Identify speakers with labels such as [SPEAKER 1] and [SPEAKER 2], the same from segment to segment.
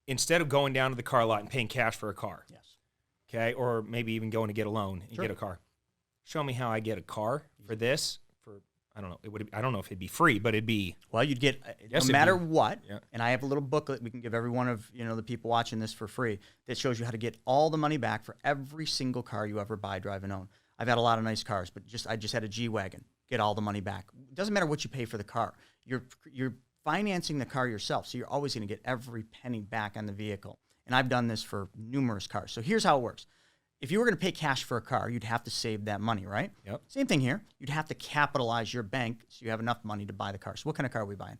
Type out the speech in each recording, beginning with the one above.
[SPEAKER 1] instead of going down to the car lot and paying cash for a car,
[SPEAKER 2] Yes.
[SPEAKER 1] okay, or maybe even going to get a loan and get a car, show me how I get a car for this. I don't know. I don't know if it'd be free, but it'd be.
[SPEAKER 2] Well, you'd get no matter what. Yeah. And I have a little booklet we can give every one of the people watching this for free that shows you how to get all the money back for every single car you ever buy, drive, and own. I've had a lot of nice cars, but I just had a G-Wagon. Get all the money back. It doesn't matter what you pay for the car. You're financing the car yourself, so you're always going to get every penny back on the vehicle. And I've done this for numerous cars. So here's how it works. If you were going to pay cash for a car, you'd have to save that money, right?
[SPEAKER 1] Yep.
[SPEAKER 2] Same thing here. You'd have to capitalize your bank so you have enough money to buy the car. So what kind of car are we buying?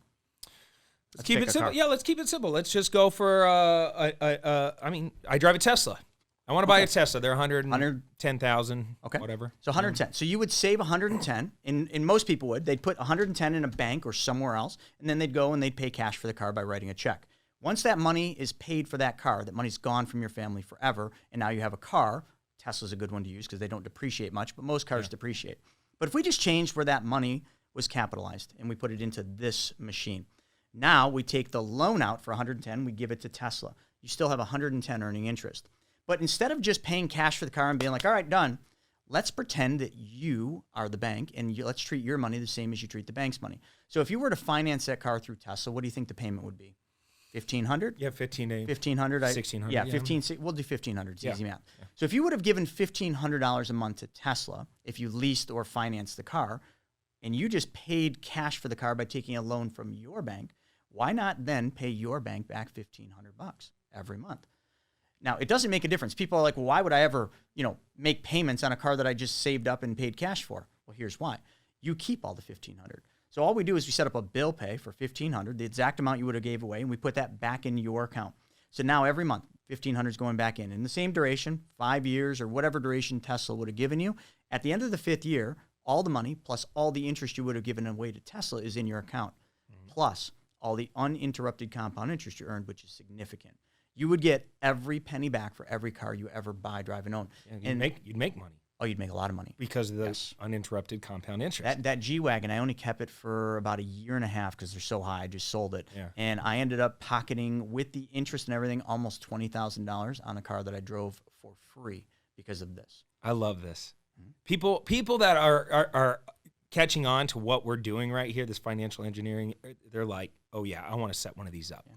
[SPEAKER 1] Let's keep it simple. Yeah, let's keep it simple. Let's just go for, I drive a Tesla. I want to buy a Tesla. They're 110,000, whatever.
[SPEAKER 2] So 110. So you would save 110, and most people would. They'd put 110 in a bank or somewhere else, and then they'd go and they'd pay cash for the car by writing a check. Once that money is paid for that car, that money's gone from your family forever, and now you have a car. Tesla's a good one to use because they don't depreciate much, but most cars depreciate. But if we just changed where that money was capitalized and we put it into this machine, now we take the loan out for 110, we give it to Tesla. You still have 110 earning interest. But instead of just paying cash for the car and being like, all right, done, let's pretend that you are the bank and let's treat your money the same as you treat the bank's money. So if you were to finance that car through Tesla, what do you think the payment would be? $1,500?
[SPEAKER 1] Yeah, $1,500.
[SPEAKER 2] $1,500.
[SPEAKER 1] $1,600.
[SPEAKER 2] Yeah, we'll do $1,500. It's easy math.
[SPEAKER 1] Yeah.
[SPEAKER 2] So if you would have given $1,500 a month to Tesla, if you leased or financed the car, and you just paid cash for the car by taking a loan from your bank, why not then pay your bank back $1,500 every month? Now, it doesn't make a difference. People are like, well, why would I ever, make payments on a car that I just saved up and paid cash for? Well, here's why. You keep all the $1,500. So all we do is we set up a bill pay for $1,500, the exact amount you would have gave away, and we put that back in your account. So now every month, $1,500 is going back in the same duration, 5 years or whatever duration Tesla would have given you. At the end of the 5th year, all the money plus all the interest you would have given away to Tesla is in your account, plus all the uninterrupted compound interest you earned, which is significant. You would get every penny back for every car you ever buy, drive, and own.
[SPEAKER 1] Yeah, you'd make money.
[SPEAKER 2] Oh, you'd make a lot of money.
[SPEAKER 1] Because of the uninterrupted compound interest.
[SPEAKER 2] That G-Wagon, I only kept it for about a year and a half because they're so high. I just sold it.
[SPEAKER 1] Yeah.
[SPEAKER 2] And I ended up pocketing, with the interest and everything, almost $20,000 on a car that I drove for free because of this.
[SPEAKER 1] I love this. Mm-hmm. People that are catching on to what we're doing right here, this financial engineering, they're like, oh, yeah, I want to set one of these up. Yeah.